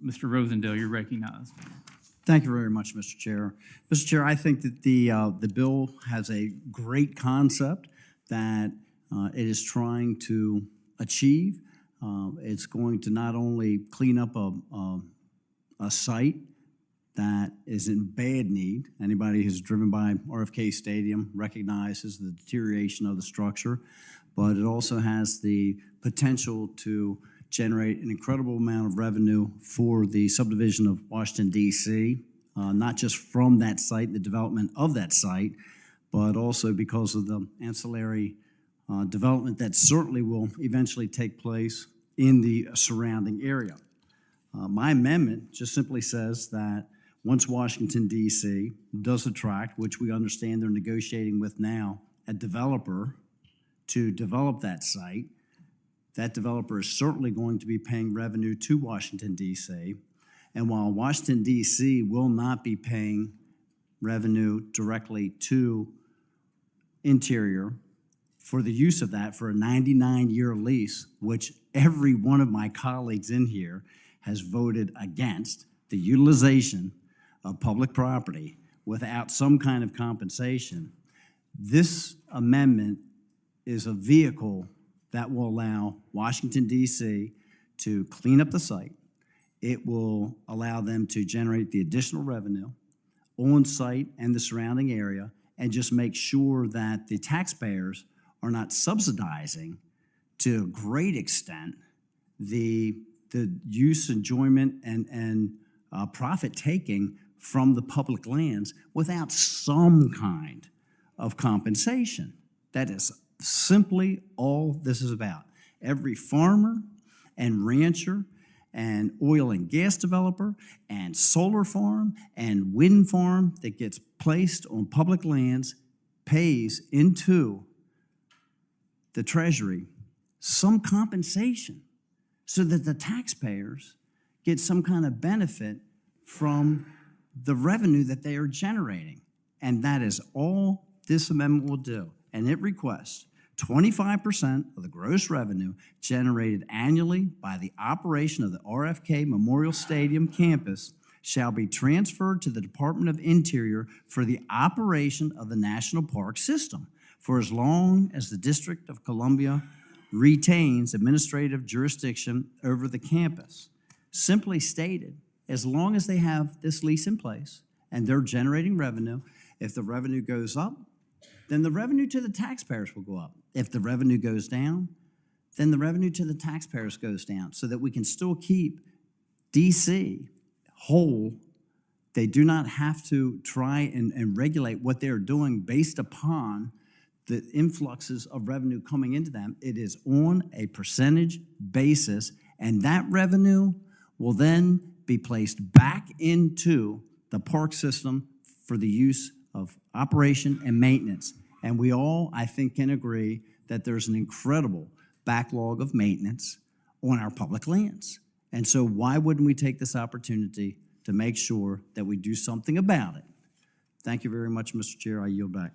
Mr. Rosendale, you're recognized. Thank you very much, Mr. Chair. Mr. Chair, I think that the bill has a great concept that it is trying to achieve. It's going to not only clean up a site that is in bad need. Anybody who's driven by RFK Stadium recognizes the deterioration of the structure, but it also has the potential to generate an incredible amount of revenue for the subdivision of Washington, D.C., not just from that site, the development of that site, but also because of the ancillary development that certainly will eventually take place in the surrounding area. My amendment just simply says that once Washington, D.C. does attract, which we understand they're negotiating with now, a developer to develop that site, that developer is certainly going to be paying revenue to Washington, D.C. And while Washington, D.C. will not be paying revenue directly to Interior for the use of that for a 99-year lease, which every one of my colleagues in here has voted against the utilization of public property without some kind of compensation, this amendment is a vehicle that will allow Washington, D.C. to clean up the site. It will allow them to generate the additional revenue on site and the surrounding area and just make sure that the taxpayers are not subsidizing to a great extent the use, enjoyment, and profit taking from the public lands without some kind of compensation. That is simply all this is about. Every farmer and rancher and oil and gas developer and solar farm and wind farm that gets placed on public lands pays into the Treasury some compensation so that the taxpayers get some kind of benefit from the revenue that they are generating. And that is all this amendment will do. And it requests 25% of the gross revenue generated annually by the operation of the RFK Memorial Stadium campus shall be transferred to the Department of Interior for the operation of the National Park System for as long as the District of Columbia retains administrative jurisdiction over the campus. Simply stated, as long as they have this lease in place and they're generating revenue, if the revenue goes up, then the revenue to the taxpayers will go up. If the revenue goes down, then the revenue to the taxpayers goes down so that we can still keep DC whole. They do not have to try and regulate what they're doing based upon the influxes of revenue coming into them. It is on a percentage basis, and that revenue will then be placed back into the park system for the use of operation and maintenance. And we all, I think, can agree that there's an incredible backlog of maintenance on our public lands. And so why wouldn't we take this opportunity to make sure that we do something about it? Thank you very much, Mr. Chair. I yield back.